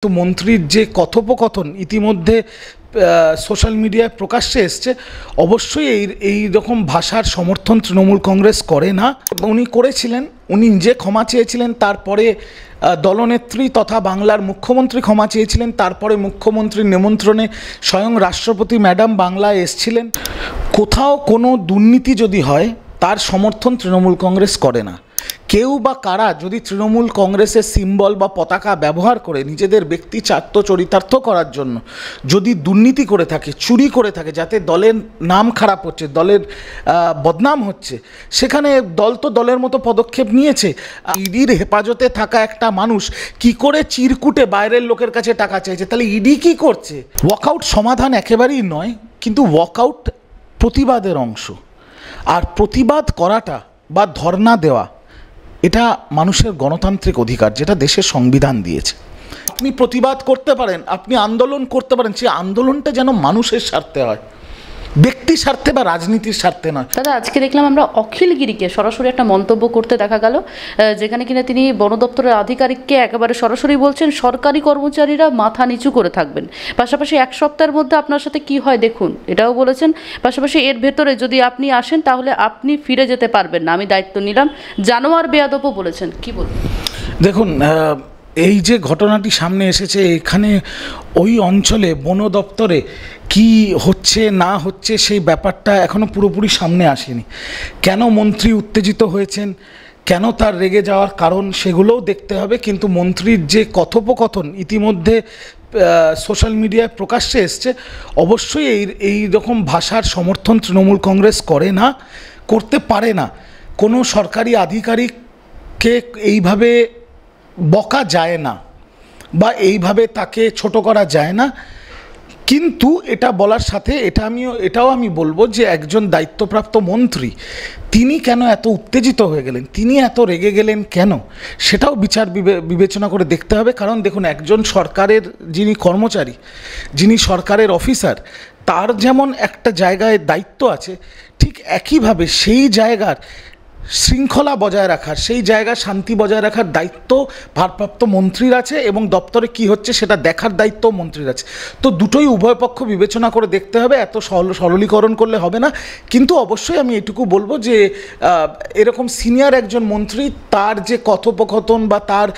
তো মন্ত্রীর যে কথোপকথন ইতিমধ্যে সোশ্যাল মিডিয়ায় প্রকাশ্যে এসছে, অবশ্যই এই রকম ভাষার সমর্থন তৃণমূল কংগ্রেস করে না। উনি করেছিলেন, উনি নিজে ক্ষমা চেয়েছিলেন, তারপরে দলনেত্রী তথা বাংলার মুখ্যমন্ত্রী ক্ষমা চেয়েছিলেন, তারপরে মুখ্যমন্ত্রীর নিমন্ত্রণে স্বয়ং রাষ্ট্রপতি ম্যাডাম বাংলায় এসছিলেন। কোথাও কোনো দুর্নীতি যদি হয় তার সমর্থন তৃণমূল কংগ্রেস করে না। কেউ বা কারা যদি তৃণমূল কংগ্রেসের সিম্বল বা পতাকা ব্যবহার করে নিজেদের ব্যক্তি স্বার্থ চরিতার্থ করার জন্য যদি দুর্নীতি করে থাকে, চুরি করে থাকে, যাতে দলের নাম খারাপ হচ্ছে, দলের বদনাম হচ্ছে, সেখানে দল তো দলের মতো পদক্ষেপ নিয়েছে। ইডির হেফাজতে থাকা একটা মানুষ কি করে চিরকুটে বাইরের লোকের কাছে টাকা চাইছে? তাহলে ইডি কি করছে? ওয়াকআউট সমাধান একেবারেই নয়, কিন্তু ওয়াকআউট প্রতিবাদের অংশ। আর প্রতিবাদ করাটা বা ধর্ণা দেওয়া এটা মানুষের গণতান্ত্রিক অধিকার, যেটা দেশের সংবিধান দিয়েছে। আপনি প্রতিবাদ করতে পারেন, আপনি আন্দোলন করতে পারেন, সেই আন্দোলনটা যেন মানুষের স্বার্থে হয়, ব্যক্তি স্বার্থে বা রাজনীতির স্বার্থে নয়। দাদা, আজকে দেখলাম আমরা অখিলগিরিকে সরাসরি একটা মন্তব্য করতে দেখা গেল, যেখানে কিনা তিনি বন দপ্তরের আধিকারিককে একেবারে সরাসরি বলছেন সরকারি কর্মচারীরা মাথা নিচু করে থাকবেন, পাশাপাশি এক সপ্তাহের মধ্যে আপনার সাথে কি হয় দেখুন, এটাও বলেছেন। পাশাপাশি এর ভেতরে যদি আপনি আসেন তাহলে আপনি ফিরে যেতে পারবেন না, আমি দায়িত্ব নিলাম। জানোয়ার বেয়াদবও বলেছেন, কি বলবেন? দেখুন, এই যে ঘটনাটি সামনে এসেছে, এখানে ওই অঞ্চলে বন দপ্তরে কি হচ্ছে না হচ্ছে সেই ব্যাপারটা এখনও পুরোপুরি সামনে আসেনি। কেন মন্ত্রী উত্তেজিত হয়েছেন, কেন তার রেগে যাওয়ার কারণ, সেগুলোও দেখতে হবে। কিন্তু মন্ত্রীর যে কথোপকথন ইতিমধ্যে সোশ্যাল মিডিয়ায় প্রকাশ্যে এসছে, অবশ্যই এই রকম ভাষার সমর্থন তৃণমূল কংগ্রেস করে না, করতে পারে না। কোনো সরকারি আধিকারিককে এইভাবে বকা যায় না বা এইভাবে তাকে ছোট করা যায় না। কিন্তু এটা বলার সাথে এটাও আমি বলবো যে একজন দায়িত্বপ্রাপ্ত মন্ত্রী তিনি কেন এত উত্তেজিত হয়ে গেলেন, তিনি এত রেগে গেলেন কেন, সেটাও বিচার বিবেচনা করে দেখতে হবে। কারণ দেখুন, একজন সরকারের যিনি কর্মচারী, যিনি সরকারের অফিসার, তার যেমন একটা জায়গায় দায়িত্ব আছে, ঠিক একইভাবে সেই জায়গার শৃঙ্খলা বজায় রাখার, সেই জায়গায় শান্তি বজায় রাখার দায়িত্ব ভারপ্রাপ্ত মন্ত্রীর আছে, এবং দপ্তরে কি হচ্ছে সেটা দেখার দায়িত্ব মন্ত্রীর আছে। তো দুটোই উভয় পক্ষ বিবেচনা করে দেখতে হবে, এত সরলীকরণ করলে হবে না। কিন্তু অবশ্যই আমি এটুকু বলবো যে এরকম সিনিয়র একজন মন্ত্রী, তার যে কথোপকথন বা তার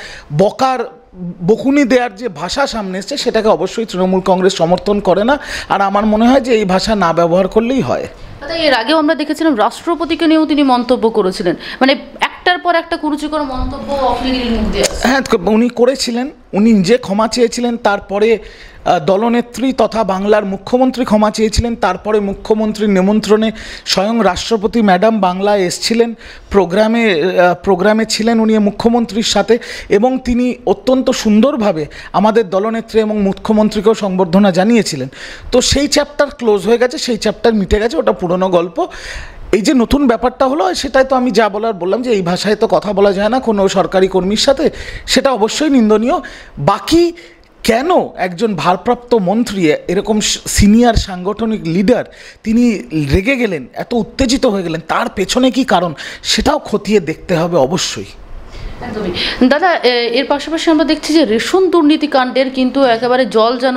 বকুনি দেওয়ার যে ভাষা সামনে এসছে, সেটাকে অবশ্যই তৃণমূল কংগ্রেস সমর্থন করে না। আর আমার মনে হয় যে এই ভাষা না ব্যবহার করলেই হয়। এর আগেও আমরা দেখেছিলাম রাষ্ট্রপতিকে নিয়েও তিনি মন্তব্য করেছিলেন, মানে একটার পর একটা কুরুচিকর মন্তব্য অখিলগিরির মুখ দিয়ে। হ্যাঁ, উনি করেছিলেন, উনি নিজে ক্ষমা চেয়েছিলেন, তারপরে দলনেত্রী তথা বাংলার মুখ্যমন্ত্রী ক্ষমা চেয়েছিলেন, তারপরে মুখ্যমন্ত্রীর নিমন্ত্রণে স্বয়ং রাষ্ট্রপতি ম্যাডাম বাংলায় এসছিলেন, প্রোগ্রামে ছিলেন উনি মুখ্যমন্ত্রীর সাথে, এবং তিনি অত্যন্ত সুন্দরভাবে আমাদের দলনেত্রী এবং মুখ্যমন্ত্রীকেও সংবর্ধনা জানিয়েছিলেন। তো সেই চ্যাপ্টার ক্লোজ হয়ে গেছে, সেই চ্যাপ্টার মিটে গেছে, ওটা পুরনো গল্প। এই যে নতুন ব্যাপারটা হলো, সেটাই তো আমি যা বললাম যে এই ভাষায় তো কথা বলা যায় না কোনো সরকারি কর্মীর সাথে, সেটা অবশ্যই নিন্দনীয়। বাকি কেন একজন ভারপ্রাপ্ত মন্ত্রী, এরকম সিনিয়র সাংগঠনিক লিডার, তিনি রেগে গেলেন, এত উত্তেজিত হয়ে গেলেন, তার পেছনে কি কারণ, সেটাও খতিয়ে দেখতে হবে অবশ্যই। একদমই দাদা, এর পাশাপাশি আমরা দেখছি যে রেশন দুর্নীতিকাণ্ডের কিন্তু একেবারে জল যেন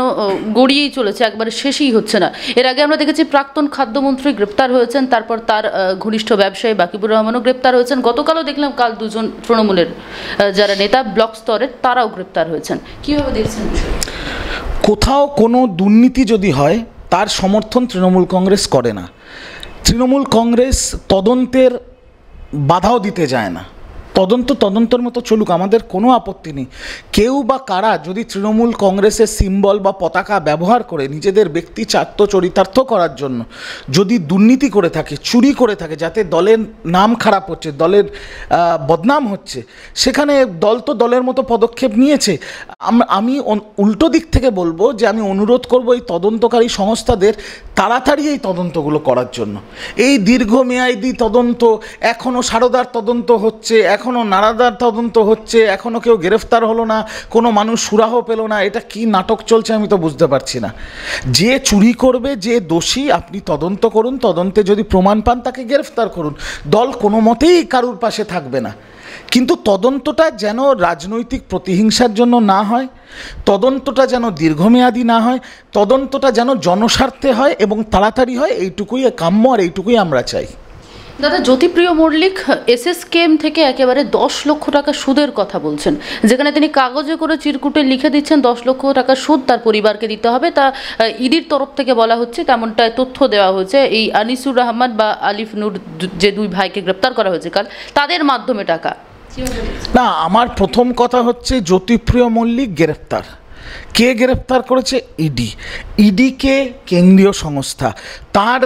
গড়িয়েই চলেছে, একবারে শেষই হচ্ছে না। এর আগে আমরা দেখেছি প্রাক্তন খাদ্যমন্ত্রী গ্রেপ্তার হয়েছেন, তারপর তার ঘনিষ্ঠ ব্যবসায়ী বাকিবুর রহমানও গ্রেপ্তার হয়েছেন, গতকালও দেখলাম কাল দুজন তৃণমূলের যারা নেতা ব্লক স্তরের তারাও গ্রেপ্তার হয়েছেন। কীভাবে দেখছেন? কোথাও কোনো দুর্নীতি যদি হয় তার সমর্থন তৃণমূল কংগ্রেস করে না। তৃণমূল কংগ্রেস তদন্তের বাধাও দিতে যায় না, তদন্তের মতো চলুক, আমাদের কোনো আপত্তি নেই। কেউ বা কারা যদি তৃণমূল কংগ্রেসের সিম্বল বা পতাকা ব্যবহার করে নিজেদের ব্যক্তি স্বার্থ চরিতার্থ করার জন্য যদি দুর্নীতি করে থাকে, চুরি করে থাকে, যাতে দলের নাম খারাপ হচ্ছে, দলের বদনাম হচ্ছে, সেখানে দল তো দলের মতো পদক্ষেপ নিয়েছে। আমি উল্টো দিক থেকে বলবো যে আমি অনুরোধ করব এই তদন্তকারী সংস্থাদের তাড়াতাড়ি এই তদন্তগুলো করার জন্য। এই দীর্ঘমেয়াদী তদন্ত, এখনও সারদার তদন্ত হচ্ছে, এখনও নারাদার তদন্ত হচ্ছে, এখনও কেউ গ্রেফতার হলো না, কোনো মানুষ সুরাহ পেল না, এটা কি নাটক চলছে আমি তো বুঝতে পারছি না। যে চুরি করবে, যে দোষী, আপনি তদন্ত করুন, তদন্তে যদি প্রমাণ পান তাকে গ্রেফতার করুন, দল কোনো মতেই কারুর পাশে থাকবে না। কিন্তু তদন্তটা যেন রাজনৈতিক প্রতিহিংসার জন্য না হয়, তদন্তটা যেন দীর্ঘমেয়াদী না হয়, তদন্তটা যেন জনস্বার্থে হয় এবং তাড়াতাড়ি হয়, এইটুকুই কাম্য আর এইটুকুই আমরা চাই। দাদা, জ্যোতিপ্রিয় মল্লিক এসএসকেএম থেকে একেবারে 10 লক্ষ টাকা সুদের কথা বলছেন, যেখানে তিনি কাগজে করে চিরকুটে লিখে দিচ্ছেন 10 লক্ষ টাকা সুদ তার পরিবারকে দিতে হবে। তা ইডির তরফ থেকে বলা হচ্ছে, তেমনটা তথ্য দেওয়া হয়েছে। এই আনিসুর রহমান বা আলিফ নূর, যে দুই ভাইকে গ্রেপ্তার করা হয়েছে কাল, তাদের মাধ্যমে টাকা। না, আমার প্রথম কথা হচ্ছে জ্যোতিপ্রিয় মল্লিক গ্রেপ্তার। কে গ্রেপ্তার করেছে? ইডি। ইডিকে কেন্দ্রীয় সংস্থা, তার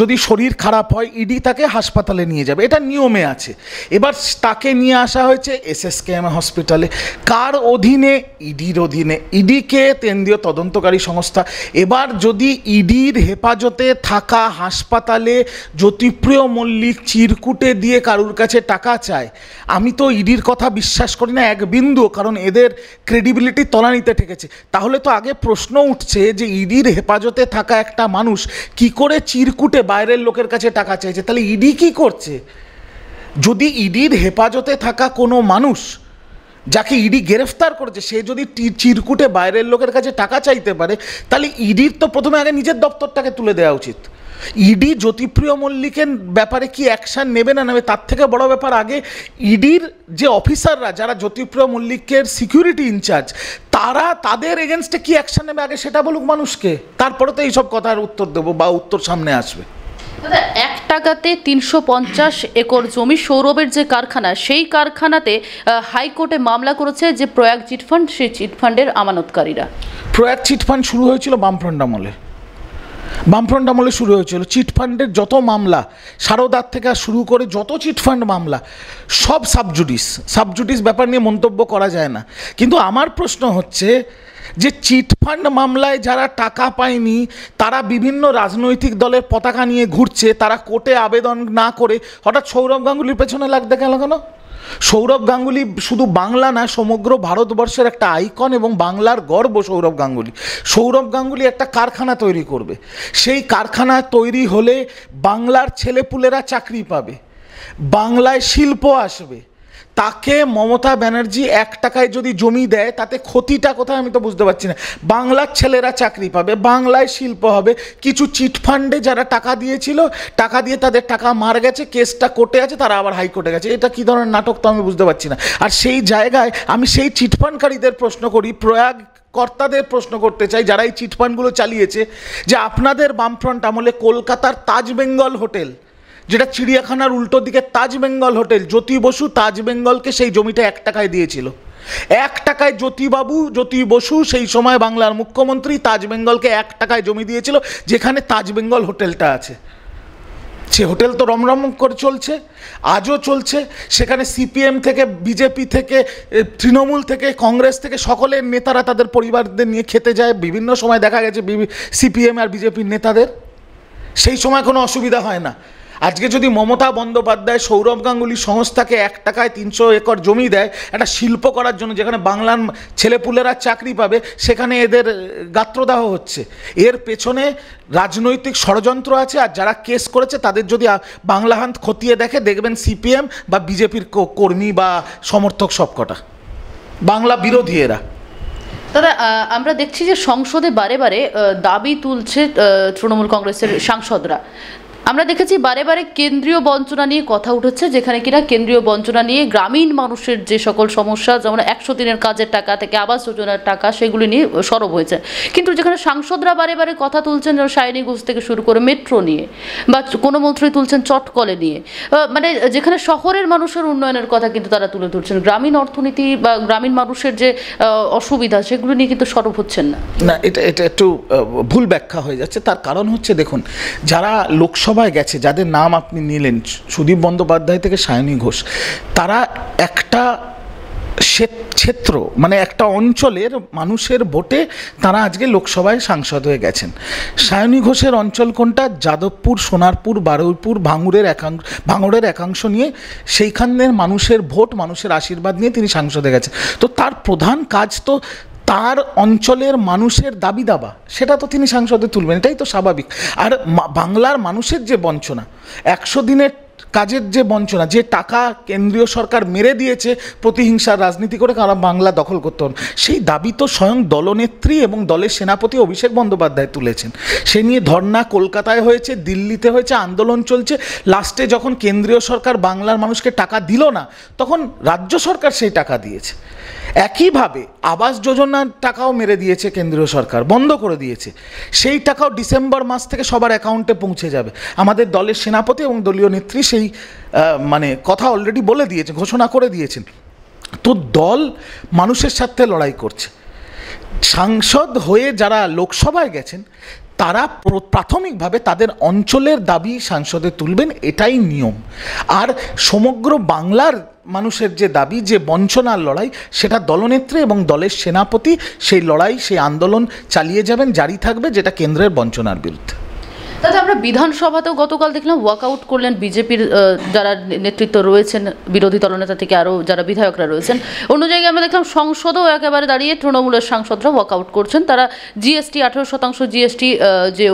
যদি শরীর খারাপ হয় ইডি তাকে হাসপাতালে নিয়ে যাবে, এটা নিয়মে আছে। এবার তাকে নিয়ে আসা হয়েছে এসএসকেএম হসপিটালে। কার অধীনে? ইডির অধীনে। ইডিকে কেন্দ্রীয় তদন্তকারী সংস্থা। এবার যদি ইডির হেফাজতে থাকা হাসপাতালে জ্যোতিপ্রিয় মল্লিক চিরকুটে দিয়ে কারুর কাছে টাকা চায়, আমি তো ইডির কথা বিশ্বাস করি না এক বিন্দু, কারণ এদের ক্রেডিবিলিটি তলানিতে ঠেকেছে। তাহলে তো আগে প্রশ্ন উঠছে যে ইডির হেফাজতে থাকা একটা মানুষ কি করে চিরকুটে বাইরের লোকের কাছে টাকা চাইছে? তাহলে ইডি কি করছে? যদি ইডির হেফাজতে থাকা কোনো মানুষ যাকে ইডি গ্রেফতার করেছে সে যদি চিরকুটে বাইরের লোকের কাছে টাকা চাইতে পারে, তাহলে ইডির তো প্রথমে আগে নিজের দপ্তরটাকে তুলে দেওয়া উচিত। ইডি জ্যোতিপ্রিয় মল্লিকের ব্যাপারে কি অ্যাকশান নেবে না নেবে, তার থেকে বড় ব্যাপার আগে ইডির যে অফিসাররা যারা জ্যোতিপ্রিয় মল্লিকের সিকিউরিটি ইনচার্জ, তারা তাদের এগেনস্টে কি অ্যাকশান নেবে আগে সেটা বলুক মানুষকে, তারপরে তো এইসব কথার উত্তর দেবো বা উত্তর সামনে আসবে। দাদা, 1 টাকাতে 350 একর জমি সৌরভের যে কারখানা, সেই কারখানাতে হাইকোর্টে মামলা করেছে যে প্রয়াগ চিটফান্ড, সেই চিটফান্ডের আমানতকারীরা। প্রয়াগ চিটফান্ড শুরু হয়েছিল বামফ্রন্ট আমলে। বামফ্রন্ট আমলে শুরু হয়েছিল চিটফান্ডের যত মামলা, সারদার থেকে শুরু করে যত চিটফান্ড মামলা সব সাবজুডিস ব্যাপার নিয়ে মন্তব্য করা যায় না। কিন্তু আমার প্রশ্ন হচ্ছে যে চিটফান্ড মামলায় যারা টাকা পায়নি তারা বিভিন্ন রাজনৈতিক দলের পতাকা নিয়ে ঘুরছে, তারা কোর্টে আবেদন না করে হঠাৎ সৌরভ গাঙ্গুলির পেছনে লাগতে গেল কেন? সৌরভ গাঙ্গুলি শুধু বাংলা না, সমগ্র ভারতবর্ষের একটা আইকন এবং বাংলার গর্ব সৌরভ গাঙ্গুলি। সৌরভ গাঙ্গুলি একটা কারখানা তৈরি করবে, সেই কারখানা তৈরি হলে বাংলার ছেলেপুলেরা চাকরি পাবে, বাংলায় শিল্প আসবে। তাকে মমতা ব্যানার্জি 1 টাকায় যদি জমি দেয় তাতে ক্ষতিটা কোথায় আমি তো বুঝতে পারছি না। বাংলার ছেলেরা চাকরি পাবে, বাংলায় শিল্প হবে। কিছু চিটফান্ডে যারা টাকা দিয়েছিল, টাকা দিয়ে তাদের টাকা মার গেছে, কেসটা কোর্টে আছে, তারা আবার হাইকোর্টে গেছে। এটা কী ধরনের নাটক তো আমি বুঝতে পারছি না। আর সেই জায়গায় আমি সেই চিটফান্ডকারীদের প্রশ্ন করি, প্রয়াগ কর্তাদের প্রশ্ন করতে চাই যারা এই চিটফান্ডগুলো চালিয়েছে, যে আপনাদের বামফ্রন্ট আমলে কলকাতার তাজ বেঙ্গল হোটেল, যেটা চিড়িয়াখানার উল্টো দিকে তাজ বেঙ্গল হোটেল, জ্যোতি বসু তাজ বেঙ্গলকে সেই জমিটা 1 টাকায় দিয়েছিল। 1 টাকায় জ্যোতি বসু সেই সময় বাংলার মুখ্যমন্ত্রী তাজ বেঙ্গলকে 1 টাকায় জমি দিয়েছিল, যেখানে তাজ বেঙ্গল হোটেলটা আছে। সে হোটেল তো রমরম করে চলছে, আজও চলছে। সেখানে সিপিএম থেকে, বিজেপি থেকে, তৃণমূল থেকে, কংগ্রেস থেকে সকলের নেতারা তাদের পরিবারদের নিয়ে খেতে যায়। বিভিন্ন সময় দেখা গেছে সিপিএম আর বিজেপির নেতাদের সেই সময় কোনো অসুবিধা হয় না। আজকে যদি মমতা বন্দ্যোপাধ্যায় সৌরভ গাঙ্গুলি সংস্থাকে 1 টাকায় 300 একর জমি দেয় একটা শিল্প করার জন্য, যেখানে বাংলার ছেলেপুলেরা চাকরি পাবে, সেখানে এদের গাত্রদাহ হচ্ছে। এর পেছনে রাজনৈতিক ষড়যন্ত্র আছে। আর যারা কেস করেছে তাদের যদি বাংলা হান্ত খতিয়ে দেখে, দেখবেন সিপিএম বা বিজেপির কর্মী বা সমর্থক সবকটা, বাংলা বিরোধী এরা। দাদা, আমরা দেখছি যে সংসদে বারে বারে দাবি তুলছে তৃণমূল কংগ্রেসের সাংসদরা। আমরা দেখেছি বারে বারে কেন্দ্রীয় বঞ্চনা নিয়ে কথা উঠেছে, যেখানে কিনা কেন্দ্রীয় বঞ্চনা নিয়ে গ্রামীণ মানুষের যে সকল সমস্যা, যেমন 100 দিনের কাজের টাকা থেকে আবাস যোজনার টাকা, সেগুলি নিয়ে সরব হয়েছে। কিন্তু যেখানে সাংসদরা বারে বারে কথা তুলছেন সায়নী ঘোষ থেকে শুরু করে মেট্রো নিয়ে, বা কোনো মন্ত্রী তুলছেন চটকলে নিয়ে, মানে যেখানে শহরের মানুষের উন্নয়নের কথা কিন্তু তারা তুলে ধরছেন, গ্রামীণ অর্থনীতি বা গ্রামীণ মানুষের যে অসুবিধা সেগুলো নিয়ে কিন্তু সরব হচ্ছেন না। না, এটা একটু ভুল ব্যাখ্যা হয়ে যাচ্ছে। তার কারণ হচ্ছে, দেখুন, যারা লোকসভায় গেছে, যাদের নাম আপনি নিলেন, সুদীপ বন্দ্যোপাধ্যায় থেকে সায়নী ঘোষ, তারা একটা ক্ষেত্র, মানে একটা অঞ্চলের মানুষের ভোটে তারা আজকে লোকসভায় সাংসদ হয়ে গেছেন। সায়নী ঘোষের অঞ্চল কোনটা? যাদবপুর, সোনারপুর, বারুইপুর, ভাঙড়ের একাংশ নিয়ে, সেইখানের মানুষের ভোট, মানুষের আশীর্বাদ নিয়ে তিনি সাংসদে গেছেন। তো তার প্রধান কাজ তো তার অঞ্চলের মানুষের দাবি দাবা, সেটা তো তিনি সংসদে তুলবেন, এটাই তো স্বাভাবিক। আর বাংলার মানুষের যে বঞ্চনা, 100 দিনের কাজের যে বঞ্চনা, যে টাকা কেন্দ্রীয় সরকার মেরে দিয়েছে প্রতিহিংসার রাজনীতি করে কারণ বাংলা দখল করতে হবে, সেই দাবি তো স্বয়ং দলনেত্রী এবং দলের সেনাপতি অভিষেক বন্দ্যোপাধ্যায় তুলেছেন। সে নিয়ে ধর্না কলকাতায় হয়েছে, দিল্লিতে হয়েছে, আন্দোলন চলছে। লাস্টে যখন কেন্দ্রীয় সরকার বাংলার মানুষকে টাকা দিল না, তখন রাজ্য সরকার সেই টাকা দিয়েছে। একইভাবে আবাস যোজনার টাকাও মেরে দিয়েছে কেন্দ্রীয় সরকার, বন্ধ করে দিয়েছে। সেই টাকাও ডিসেম্বর মাস থেকে সবার অ্যাকাউন্টে পৌঁছে যাবে। আমাদের দলের সেনাপতি এবং দলীয় নেত্রী সেই কথা অলরেডি বলে দিয়েছে, ঘোষণা করে দিয়েছেন। তো দল মানুষের সাথে লড়াই করছে। সাংসদ হয়ে যারা লোকসভায় গেছেন তারা প্রাথমিকভাবে তাদের অঞ্চলের দাবি সংসদে তুলবেন, এটাই নিয়ম। আর সমগ্র বাংলার মানুষের যে দাবি, যে বঞ্চনার লড়াই, সেটা দলনেত্রী এবং দলের সেনাপতি সেই লড়াই, সেই আন্দোলন চালিয়ে যাবেন, জারি থাকবে, যেটা কেন্দ্রের বঞ্চনার বিরুদ্ধে। দাদা, আমরা বিধানসভাতেও গতকাল দেখলাম ওয়াকআউট করলেন বিজেপির যারা নেতৃত্ব রয়েছেন, বিরোধী দলনেতা থেকে আরও যারা বিধায়করা রয়েছেন। অন্য জায়গায় আমরা দেখলাম সংসদেও একেবারে দাঁড়িয়ে তৃণমূলের সাংসদরা ওয়াকআউট করছেন। তারা জিএসটি 18% জিএসটি যে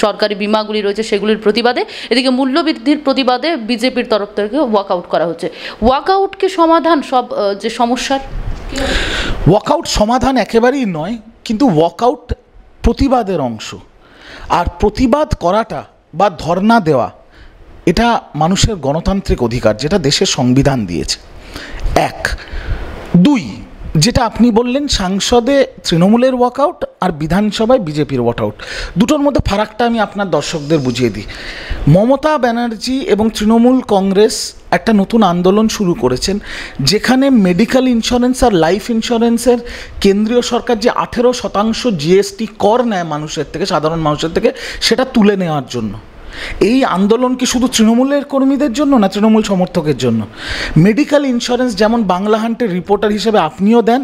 সরকারি বিমাগুলি রয়েছে সেগুলির প্রতিবাদে, এদিকে মূল্যবৃদ্ধির প্রতিবাদে বিজেপির তরফ থেকে ওয়াকআউট করা হচ্ছে। ওয়াকআউটকে সমাধান সব যে সমস্যার? ওয়াকআউট সমাধান একেবারেই নয়, কিন্তু ওয়াকআউট প্রতিবাদের অংশ। আর প্রতিবাদ করাটা বা ধর্ণা দেওয়া এটা মানুষের গণতান্ত্রিক অধিকার, যেটা দেশের সংবিধান দিয়েছে। 1, 2, যেটা আপনি বললেন, সংসদে তৃণমূলের ওয়াকআউট আর বিধানসভায় বিজেপির ওয়াকআউট, দুটোর মধ্যে ফারাকটা আমি আপনার দর্শকদের বুঝিয়ে দিই। মমতা ব্যানার্জি এবং তৃণমূল কংগ্রেস একটা নতুন আন্দোলন শুরু করেছেন, যেখানে মেডিকেল ইন্স্যুরেন্স আর লাইফ ইন্স্যুরেন্সের কেন্দ্রীয় সরকার যে 18% জিএসটি কর নেয় মানুষের থেকে, সাধারণ মানুষের থেকে, সেটা তুলে নেওয়ার জন্য। এই আন্দোলন কি শুধু তৃণমূলের কর্মীদের জন্য না, তৃণমূল সমর্থকের জন্য? মেডিকেল ইন্স্যুরেন্স যেমন বাংলা হান্টের রিপোর্টার হিসেবে আপনিও দেন,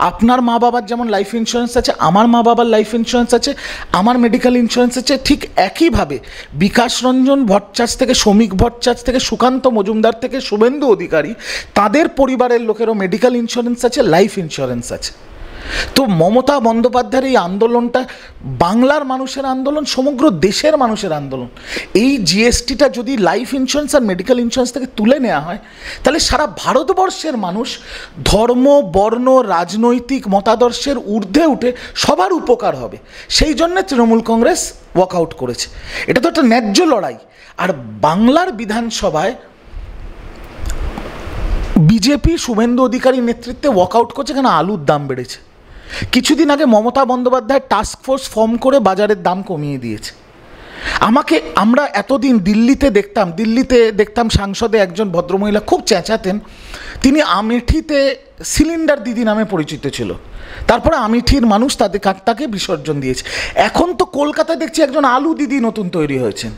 আপনার মা বাবার যেমন লাইফ ইন্স্যুরেন্স আছে, আমার মা বাবার লাইফ ইন্স্যুরেন্স আছে, আমার মেডিকেল ইন্স্যুরেন্স আছে, ঠিক একইভাবে বিকাশ রঞ্জন ভট্টাচার্য থেকে শ্রমিক ভট্টাচার্য থেকে সুকান্ত মজুমদার থেকে শুভেন্দু অধিকারী, তাদের পরিবারের লোকেরও মেডিকেল ইন্স্যুরেন্স আছে, লাইফ ইন্স্যুরেন্স আছে। তো মমতা বন্দ্যোপাধ্যায়ের এই আন্দোলনটা বাংলার মানুষের আন্দোলন, সমগ্র দেশের মানুষের আন্দোলন। এই জিএসটিটা যদি লাইফ ইন্স্যুরেন্স আর মেডিকেল ইন্স্যুরেন্স থেকে তুলে নেওয়া হয়, তাহলে সারা ভারতবর্ষের মানুষ ধর্ম, বর্ণ, রাজনৈতিক মতাদর্শের ঊর্ধ্বে উঠে সবার উপকার হবে। সেই জন্যে তৃণমূল কংগ্রেস ওয়াকআউট করেছে। এটা তো একটা ন্যায্য লড়াই। আর বাংলার বিধানসভায় বিজেপি শুভেন্দু অধিকারীর নেতৃত্বে ওয়াকআউট করছে, কেন? আলুর দাম বেড়েছে। কিছুদিন আগে Mamata Bandyopadhyay task force form করে বাজারের দাম কমিয়ে দিয়েছে। আমরা এতদিন দিল্লিতে দেখতাম সাংসদে একজন ভদ্রমহিলা খুব চেঁচাতেন, তিনি আমেঠিতে সিলিন্ডার দিদি নামে পরিচিত ছিল। তারপরে আমেঠির মানুষ তাকে বিসর্জন দিয়েছে। এখন তো কলকাতায় দেখছি একজন আলু দিদি নতুন তৈরি হয়েছেন,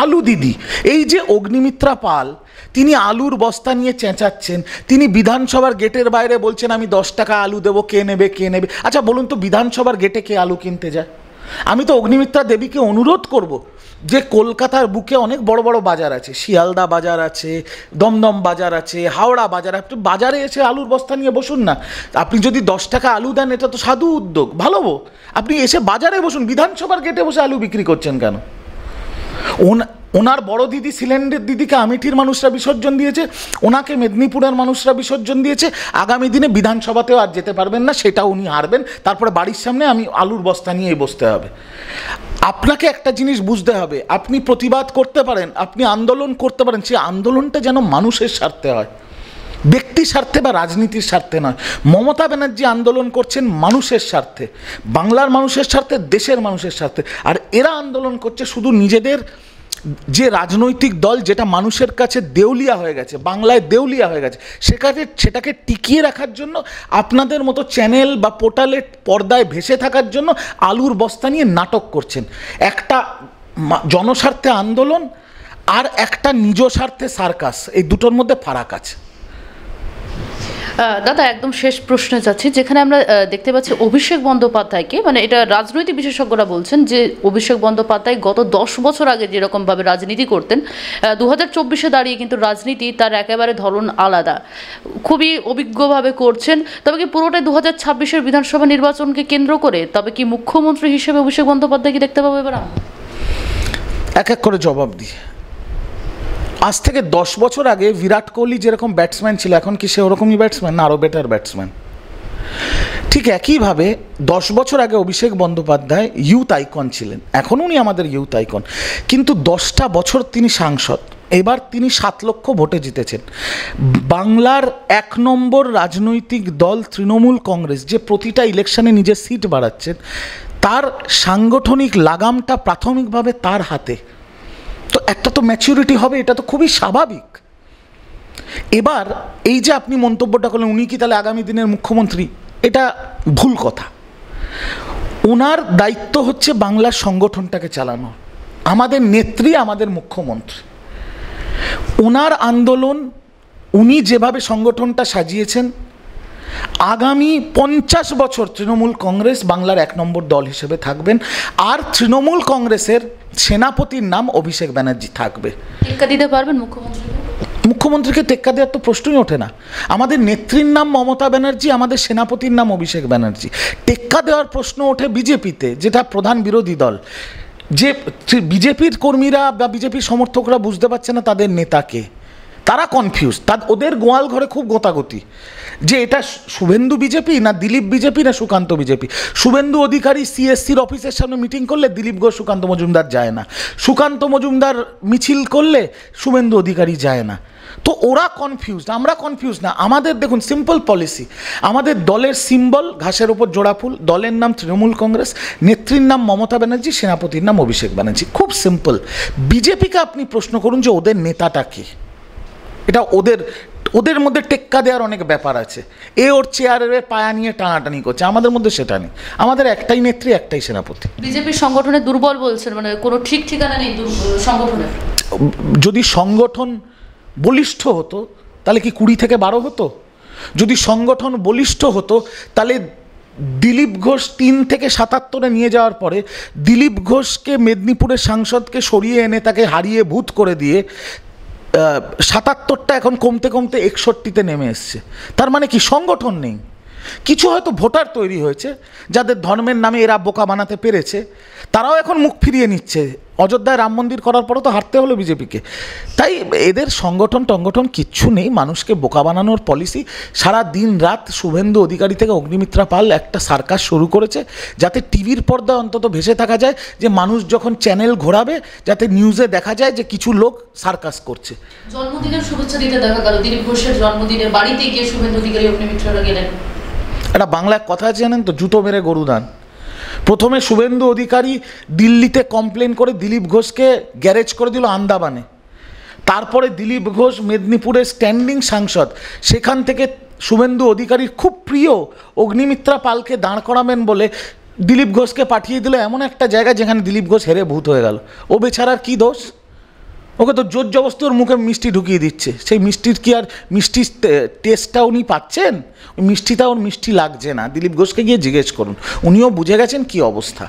আলু দিদি। এই যে অগ্নিমিত্রা পাল, তিনি আলুর বস্তা নিয়ে চেঁচাচ্ছেন, তিনি বিধানসভার গেটের বাইরে বলছেন আমি 10 টাকা আলু দেবো, কে নেবে কে নেবে। আচ্ছা বলুন তো, বিধানসভার গেটে কে আলু কিনতে যায়? আমি তো অগ্নিমিত্রা দেবীকে অনুরোধ করব যে কলকাতার বুকে অনেক বড় বড় বাজার আছে, শিয়ালদা বাজার আছে, দমদম বাজার আছে, হাওড়া বাজার, আপনি বাজারে এসে আলুর বস্তা নিয়ে বসুন না। আপনি যদি 10 টাকা আলু দেন, এটা তো সাধু উদ্যোগ, ভালো। আপনি এসে বাজারে বসুন, বিধানসভার গেটে বসে আলু বিক্রি করছেন কেন? ওনার বড় দিদি সিলিন্ডার দিদিকে আমেঠির মানুষরা বিসর্জন দিয়েছে, ওনাকে মেদিনীপুরের মানুষরা বিসর্জন দিয়েছে। আগামী দিনে বিধানসভাতেও আর যেতে পারবেন না, সেটা উনি হারবেন। তারপরে বাড়ির সামনে আমি আলুর বস্তা নিয়েই বসতে হবে। আপনাকে একটা জিনিস বুঝতে হবে, আপনি প্রতিবাদ করতে পারেন, আপনি আন্দোলন করতে পারেন, সেই আন্দোলনটা যেন মানুষের স্বার্থে হয়, ব্যক্তি স্বার্থে বা রাজনীতির স্বার্থে নয়। মমতা ব্যানার্জি আন্দোলন করছেন মানুষের স্বার্থে, বাংলার মানুষের স্বার্থে, দেশের মানুষের স্বার্থে। আর এরা আন্দোলন করছে শুধু নিজেদের যে রাজনৈতিক দল, যেটা মানুষের কাছে দেউলিয়া হয়ে গেছে, বাংলায় দেউলিয়া হয়ে গেছে, সেটাকে টিকিয়ে রাখার জন্য, আপনাদের মতো চ্যানেল বা পোর্টালে পর্দায় ভেসে থাকার জন্য আলুর বস্তা নিয়ে নাটক করছেন। একটা জনস্বার্থে আন্দোলন আর একটা নিজ স্বার্থে সার্কাস, এই দুটোর মধ্যে ফারাক আছে। দাদা, একদম শেষ প্রশ্নে যাচ্ছি, যেখানে আমরা দেখতে পাচ্ছি অভিষেক বন্দ্যোপাধ্যায়কে, মানে এটা রাজনৈতিক বিশেষজ্ঞরা বলছেন যে অভিষেক বন্দ্যোপাধ্যায় গত 10 বছর আগে যেরকমভাবে রাজনীতি করতেন, 2024-এ দাঁড়িয়ে কিন্তু রাজনীতি তার একেবারে ধরন আলাদা, খুবই অভিজ্ঞভাবে করছেন। তবে কি পুরোটাই 2026-এর বিধানসভা নির্বাচনকে কেন্দ্র করে? তবে কি মুখ্যমন্ত্রী হিসেবে অভিষেক বন্দ্যোপাধ্যায়কে দেখতে পাবো এবার? এক এক করে জবাব দিই। আজ থেকে 10 বছর আগে বিরাট কোহলি যেরকম ব্যাটসম্যান ছিল, এখন কি সে ওরকমই ব্যাটসম্যান না আরও বেটার ব্যাটসম্যান? ঠিক একইভাবে 10 বছর আগে অভিষেক বন্দ্যোপাধ্যায় ইউথ আইকন ছিলেন, এখন উনি আমাদের ইউথ আইকন, কিন্তু 10টা বছর তিনি সাংসদ, এবার তিনি 7 লক্ষ ভোটে জিতেছেন। বাংলার 1 নম্বর রাজনৈতিক দল তৃণমূল কংগ্রেস, যে প্রতিটা ইলেকশনে নিজের সিট বাড়াচ্ছেন, তার সাংগঠনিক লাগামটা প্রাথমিকভাবে তার হাতে। তো একটা তো ম্যাচুরিটি হবে, এটা তো খুবই স্বাভাবিক। এবার এই যে আপনি মন্তব্যটা করলেন উনি কি তাহলে আগামী দিনের মুখ্যমন্ত্রী, এটা ভুল কথা। ওনার দায়িত্ব হচ্ছে বাংলার সংগঠনটাকে চালানো, আমাদের নেত্রী আমাদের মুখ্যমন্ত্রী, ওনার আন্দোলন, উনি যেভাবে সংগঠনটা সাজিয়েছেন, আগামী 50 বছর তৃণমূল কংগ্রেস বাংলার 1 নম্বর দল হিসেবে থাকবেন। আর তৃণমূল কংগ্রেসের সেনাপতির নাম অভিষেক ব্যানার্জি থাকবে। টেক্কা দিতে পারবেন মুখ্যমন্ত্রীকে? মুখ্যমন্ত্রীকে টেক্কা দেওয়ার তো প্রশ্নই ওঠে না। আমাদের নেত্রীর নাম মমতা ব্যানার্জি, আমাদের সেনাপতির নাম অভিষেক ব্যানার্জি। টেক্কা দেওয়ার প্রশ্ন ওঠে বিজেপিতে, যেটা প্রধান বিরোধী দল। যে বিজেপির কর্মীরা বা বিজেপির সমর্থকরা বুঝতে পারছে না তাদের নেতাকে, তারা কনফিউজ, ওদের গোয়াল ঘরে খুব গোতাগতি যে এটা শুভেন্দু বিজেপি না দিলীপ বিজেপি না সুকান্ত বিজেপি। শুভেন্দু অধিকারী সিএসসির অফিসের সামনে মিটিং করলে দিলীপ ঘোষ সুকান্ত মজুমদার যায় না, সুকান্ত মজুমদার মিছিল করলে শুভেন্দু অধিকারী যায় না। তো ওরা কনফিউজড, আমরা কনফিউজ না। আমাদের দেখুন সিম্পল পলিসি, আমাদের দলের সিম্বল ঘাসের ওপর জোড়া ফুল, দলের নাম তৃণমূল কংগ্রেস, নেত্রীর নাম মমতা ব্যানার্জি, সেনাপতির নাম অভিষেক ব্যানার্জি, খুব সিম্পল। বিজেপিকে আপনি প্রশ্ন করুন যে ওদের নেতাটা কে, এটা ওদের মধ্যে টেক্কা দেওয়ার অনেক ব্যাপার আছে। ওর চেয়ারের পায়া নিয়ে টানাটানি করছে, আমাদের মধ্যে সেটা নেই। আমাদের একটাই নেত্রী, একটাই সেনাপতি। বিজেপির সংগঠনে দুর্বল বলছেন, মানে কোনো ঠিক ঠিকানা নেই সংগঠনের? যদি সংগঠন বলিষ্ঠ হতো তাহলে কি 20 থেকে 12 হতো? যদি সংগঠন বলিষ্ঠ হতো তাহলে দিলীপ ঘোষ 3 থেকে 77-এ নিয়ে যাওয়ার পরে দিলীপ ঘোষকে মেদিনীপুরের সাংসদকে সরিয়ে এনে তাকে হারিয়ে ভূত করে দিয়ে 77টা এখন কমতে কমতে 61-তে নেমে এসছে। তার মানে কি সংগঠন নেই? কিছু হয়তো ভোটার তৈরি হয়েছে যাদের ধর্মের নামে এরা বোকা বানাতে পেরেছে, তারাও এখন মুখ ফিরিয়ে নিচ্ছে। অযোধ্যায় রাম মন্দির করার পরও তো হারতে হলো বিজেপিকে। তাই এদের সংগঠন কিচ্ছু নেই, মানুষকে বোকা বানানোর পলিসি। সারা দিন রাত শুভেন্দু অধিকারী থেকে অগ্নিমিত্রা পাল একটা সার্কাস শুরু করেছে, যাতে টিভির পর্দায় অন্তত ভেসে থাকা যায় যে মানুষ যখন চ্যানেল ঘোরাবে যাতে নিউজে দেখা যায় যে কিছু লোক সার্কাস করছে। জন্মদিনের শুভেচ্ছা দিতে দেখা গেল, দিলীপ ঘোষের জন্মদিনে বাড়িতে গিয়ে শুভেন্দু অধিকারী অগ্নিমিত্ররা গেলেন। একটা বাংলায় কথা আছে জানেন তো, জুতো মেরে গরুদান। প্রথমে শুভেন্দু অধিকারী দিল্লিতে কমপ্লেন করে দিলীপ ঘোষকে গ্যারেজ করে দিল আন্দামানে। তারপরে দিলীপ ঘোষ মেদিনীপুরের স্ট্যান্ডিং সাংসদ, সেখান থেকে শুভেন্দু অধিকারীর খুব প্রিয় অগ্নিমিত্রা পালকে দাঁড় করাবেন বলে দিলীপ ঘোষকে পাঠিয়ে দিল এমন একটা জায়গা যেখানে দিলীপ ঘোষ হেরে ভূত হয়ে গেল। ও বেচারার কী দোষ? ওকে তো জোর জবরদস্তি ওর মুখে মিষ্টি ঢুকিয়ে দিচ্ছে। সেই মিষ্টির কি আর মিষ্টির টেস্টটা উনি পাচ্ছেন? ওই মিষ্টিটা ওর মিষ্টি লাগছে না। দিলীপ ঘোষকে গিয়ে জিজ্ঞেস করুন, উনিও বুঝে গেছেন কী অবস্থা।